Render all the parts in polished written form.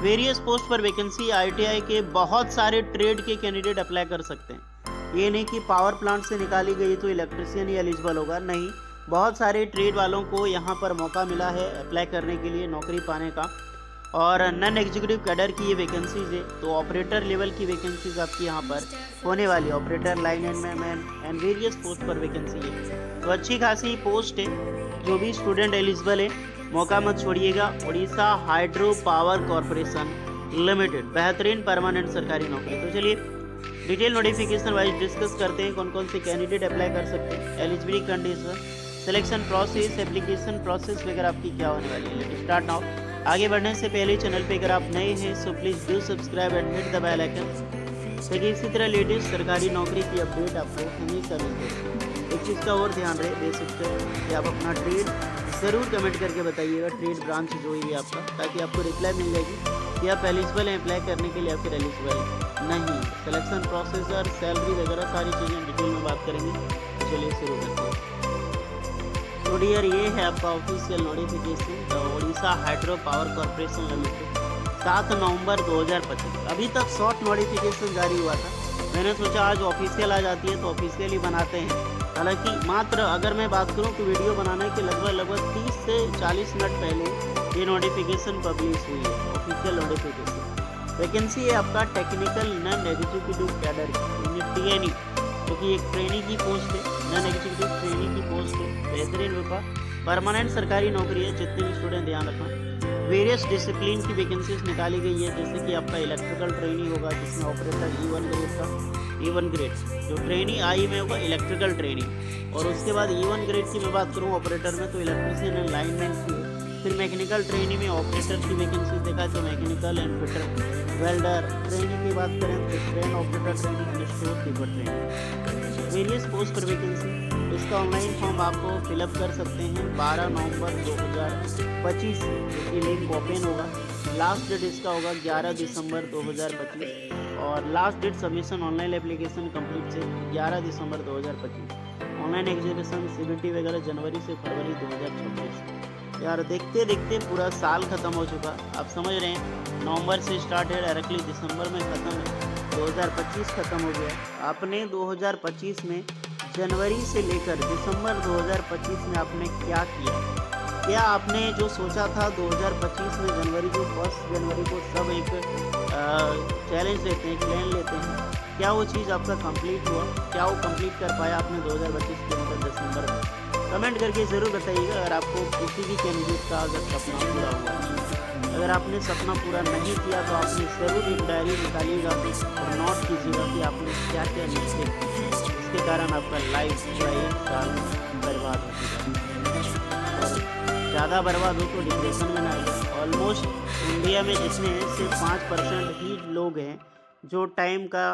Various post पर vacancy ITI के बहुत सारे ट्रेड के कैंडिडेट अप्लाई कर सकते हैं। ये नहीं कि पावर प्लांट से निकाली गई तो इलेक्ट्रिशियन ही एलिजिबल होगा, नहीं, बहुत सारे ट्रेड वालों को यहाँ पर मौका मिला है अप्लाई करने के लिए, नौकरी पाने का। और नॉन एग्जीक्यूटिव कैडर की ये वैकेंसीज है, तो ऑपरेटर लेवल की वैकेंसीज आपकी यहाँ पर होने वाली है। Operator, line man and various post पर वैकेंसी है, तो अच्छी खासी पोस्ट है। जो भी स्टूडेंट एलिजिबल है मौका मत छोड़िएगा। Orissa hydro power corporation limited, बेहतरीन परमानेंट सरकारी नौकरी। तो चलिए डिटेल नोटिफिकेशन वाइज डिस्कस करते हैं कौन कौन से कैंडिडेट अप्लाई कर सकते हैं, eligibility condition, selection process, application process वगैरह आपकी क्या होने वाली है। Let's start now. आगे बढ़ने से पहले चैनल पे अगर आप नए हैं so please do subscribe and hit the bell icon, ताकि इसी तरह लेटेस्ट सरकारी नौकरी की अपडेट आपको हमेशा मिलती है। एक चीज़ का और ध्यान रहे दे सकते हैं कि आप अपना ट्रेड ज़रूर कमेंट करके बताइएगा, ट्रेड ब्रांच जो ही है आपका, ताकि आपको रिप्लाई मिल जाएगी कि आप एलिजिबल हैं अप्लाई करने के लिए या फिर एलिजिबल नहीं। सिलेक्शन प्रोसेस और सैलरी वगैरह सारी चीज़ें डिटेल में बात करेंगे। तो चलिए शुरू करते हैं। तो डियर, ये है आपका ऑफिशियल नोटिफिकेशन, तो Orissa hydro power corporation limited 7 नवंबर 2025। अभी तक शॉर्ट नोटिफिकेशन जारी हुआ था, मैंने सोचा आज ऑफिशियल आ जाती है तो ऑफिशियल ही बनाते हैं। हालांकि मात्र अगर मैं बात करूं तो वीडियो बनाने के लगभग 30 से 40 मिनट पहले ये नोटिफिकेशन पब्लिश हुई है, ऑफिशियल नोटिफिकेशन। वैकेंसी है आपका टेक्निकल नॉन एग्जीक्यूटिव कैडर की, TNE, क्योंकि एक ट्रेनी की पोस्ट है, नॉन एग्जीक्यूटिव ट्रेनी की पोस्ट है। बेहतरीन रूपा परमानेंट सरकारी नौकरी है, जितने भी स्टूडेंट ध्यान रखना। वेरियस डिसिप्लिन की वैकेंसीज निकाली गई है, जैसे कि आपका इलेक्ट्रिकल ट्रेनी होगा, जिसमें ऑपरेटर E1 ग्रेड का, E1 ग्रेड जो ट्रेनी आई में होगा इलेक्ट्रिकल ट्रेनी। और उसके बाद E1 ग्रेड की मैं बात करूँ ऑपरेटर में तो इलेक्ट्रिशियन एंड लाइनमैन की। फिर मैकेनिकल ट्रेनी में ऑपरेटर की वैकेंसी देखा तो mechanical and fitter, welder training की बात करें तो train operator training and store keeper training. Various post पर वैकेंसी, इसका ऑनलाइन फॉर्म आपको फिलअप कर सकते हैं 12 नवंबर 2025 की लिंक ओपन होगा। लास्ट डेट इसका होगा 11 दिसंबर 2025 और last date submission online application complete से 11 दिसंबर 2025। ऑनलाइन एग्जीबिशन CBT वगैरह जनवरी से फरवरी 2026। यार देखते देखते पूरा साल ख़त्म हो चुका, आप समझ रहे हैं, नवंबर से स्टार्ट है डायरेक्टली दिसंबर में ख़त्म है, 2025 ख़त्म हो गया। आपने 2025 में जनवरी से लेकर दिसंबर 2025 में आपने क्या किया? क्या आपने जो सोचा था 2025 में जनवरी को, 1 जनवरी को सब एक चैलेंज लेते हैं, प्लान लेते हैं, क्या वो चीज़ आपका कंप्लीट हुआ? क्या वो कंप्लीट कर पाया आपने 2025 के अंदर दिसंबर में? कमेंट करके ज़रूर बताइएगा अगर आपको किसी भी कैंडिडेट का अगर सपना पूरा हुआ। अगर आपने सपना पूरा नहीं किया तो आपने ज़रूर एक डायरी निकालिएगा और नोट कीजिएगा कि आपने क्या क्या मिस्टेक की, इसके कारण आपका लाइफ पूरा 1 साल बर्बाद हो चुका। और ज़्यादा बर्बाद हो तो डिप्रेशन में ना आए। ऑलमोस्ट इंडिया में जितने हैं सिर्फ 5% ही लोग हैं जो टाइम का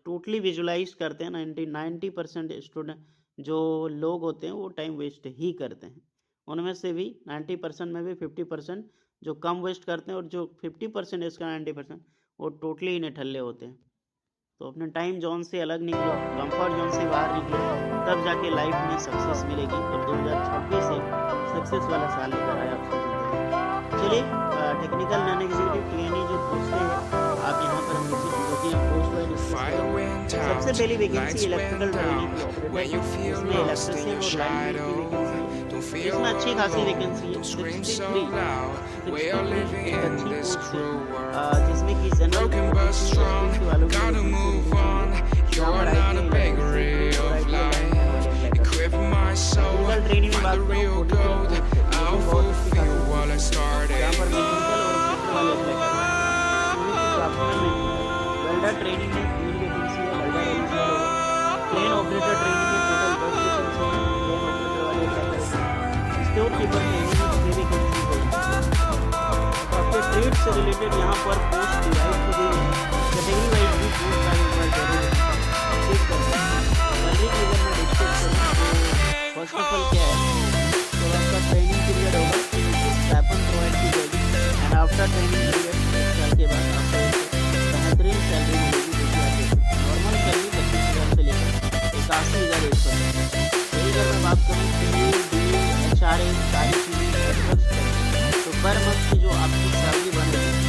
टोटली विजुलाइज करते हैं। 90% स्टूडेंट जो लोग होते हैं वो टाइम वेस्ट ही करते हैं। उनमें से भी 90% में भी 50% जो कम वेस्ट करते हैं और जो 50% इसका 90% वो टोटली ही निठल्ले होते हैं। तो अपने टाइम जोन से अलग निकलो, कंफर्ट जोन से बाहर निकलो, तब जाके लाइफ में सक्सेस मिलेगी। और 2026 एक सक्सेस वाला साल लेकर आया आपको जिंदगी। चलिए टेक्निकल नॉन एग्जीक्यूटिव TNE जो पोस्टें हैं आप यहाँ पर हम पोस्ट वाइज सबसे पहली वैकेंसी इलेक्ट्रिकल ट्रेनिंग की ऑपरेटर, इसमें इलेक्ट्रिशियन और लाइनमैन की वैकेंसी, इसमें अच्छी खासी वैकेंसी है 63 एक अच्छी पोस्ट है, जिसमें कि जनरल वालों की ट्रेनिंग में बात वेल्डर ट्रेनिंग में 3 वैकेंसी है, वेल्डर एलिजिबल होगा। प्लेन ऑपरेटर ट्रेनिंग में टोटल 10 वैकेंसी है, प्लेन ऑपरेटर वाले अप्लाई करेंगे। स्टोर कीपर ट्रेनिंग में 6 वैकेंसी होगी। आपके ट्रेड से रिलेटेड यहाँ पर पोस्ट डिवाइड की गई है, कैटेगरी वाइज भी पोस्ट का एक बार जरूर चेक करना है। सैलरी की अगर मैं डिस्कस करूँ तो फर्स्ट ऑफ ऑल क्या है, तो आपका ट्रेनिंग पीरियड होगा, स्टाइपेंड प्रोवाइड की जाएगी एंड आफ्टर ट्रेनिंग पीरियड 1 साल के बाद आपको बेहतरीन सैलरी मिलेगी, जो कि आप नॉर्मल सैलरी 25,000 से लेकर 81,100। यही अगर मैं बात करूँ HRA सारी चीज़ें तो पर मंथ की जो आपकी सैलरी बनेगी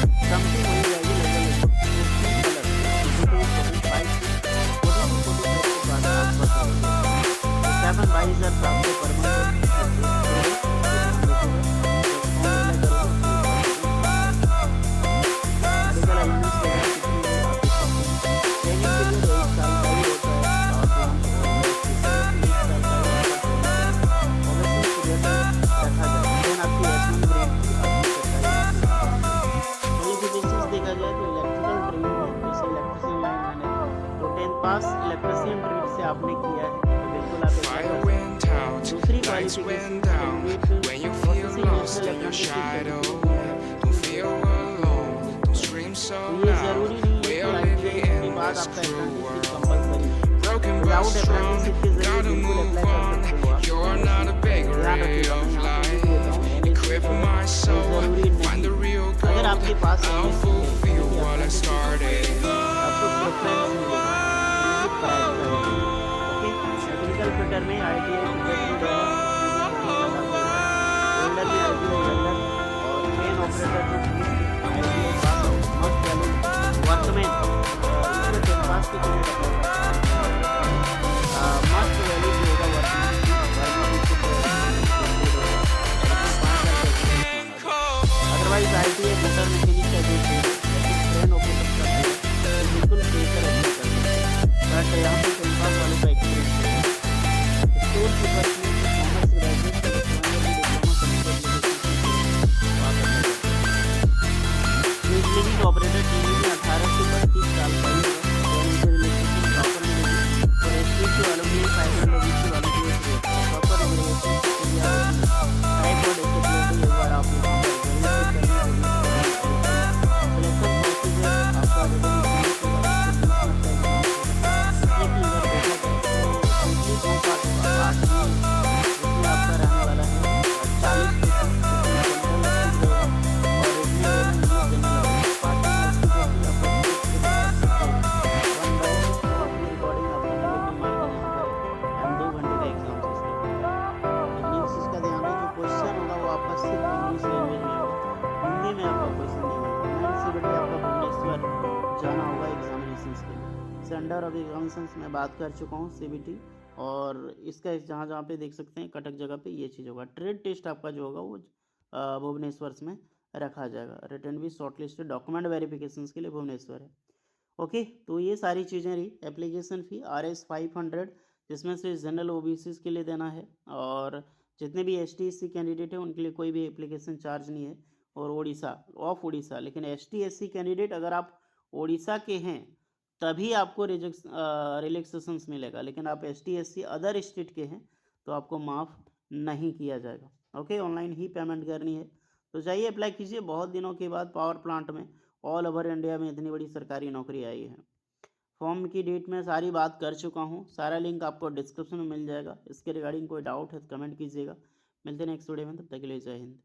आपने किया है तो बिल्कुल आप अप्लाई कर सकते हैं। दूसरी qualification candidate processing national apprenticeship certificate तो ये ज़रूरी नहीं है कि ITI के बाद आपका अप्रेंटिसशिप कंपलसरी है। विदाउट अप्रेंटिसशिप के जरिए बिल्कुल अप्लाई कर सकते हो आप। ध्यान रखिएगा, मैं यहाँ पे भी देता हूँ ज़रूरी नहीं। अगर आपके पास आपको प्रेफरेंस मिलेगा, ओके। टेक्निकल फिटर में ITI फिटर वेल्डर में ITI वेल्डर और क्रेन ऑपरेटर में ITI पास मस्ट वैल्यू वर्कमैन इसमें 10 पास की कैंडिडेट मस्ट वैल्यू जो होगा workman otherwise ITI motor mechanic का जो क्रेन ऑपरेटर करते हैं बिल्कुल फ्रेशर अप्लाई करते हैं बट यहाँ पे 10 पास वाले का एक्सपीरियंस है। स्टोर कीपर में commerce graduate engineering operator TV में 18 से 32 साल का ही होगा और इनसे रिलेशन प्रॉपर मिलेगी और STC वालों के लिए 500 OBC वालों के लिए प्रॉपर रिलेशन टाइप और डिसिप्लिन एक बार आप सिलेक्शन प्रोसीजर आपका आपका रहने वाला है 40 जाना होगा एग्जामिनेशंस के लिए। सेंटर ऑफ एग्जामिनेशंस में बात कर चुका हूँ CBT और इसका जहाँ जहाँ पे देख सकते हैं कटक जगह पे ये चीज़ होगा। ट्रेड टेस्ट आपका जो होगा वो भुवनेश्वर में रखा जाएगा। रिटर्न भी शॉर्ट लिस्टेड डॉक्यूमेंट वेरिफिकेशन के लिए भुवनेश्वर है। ओके, तो ये सारी चीज़ें रही। एप्लीकेशन फ़ी RS 500 जिसमें से जनरल OBC के लिए देना है और जितने भी ST SC कैंडिडेट है उनके लिए कोई भी एप्लीकेशन चार्ज नहीं है और उड़ीसा लेकिन ST SC कैंडिडेट अगर आप उड़ीसा के हैं तभी आपको रिलैक्सेशंस मिलेगा, लेकिन आप ST SC अदर स्टेट के हैं तो आपको माफ़ नहीं किया जाएगा। ओके, ऑनलाइन ही पेमेंट करनी है तो जाइए अप्लाई कीजिए। बहुत दिनों के बाद पावर प्लांट में ऑल ओवर इंडिया में इतनी बड़ी सरकारी नौकरी आई है। फॉर्म की डेट में सारी बात कर चुका हूँ, सारा लिंक आपको डिस्क्रिप्शन में मिल जाएगा। इसके रिगार्डिंग कोई डाउट है तो कमेंट कीजिएगा। मिलते हैं नेक्स्ट वीडियो में, तब तक के लिए जय हिंद।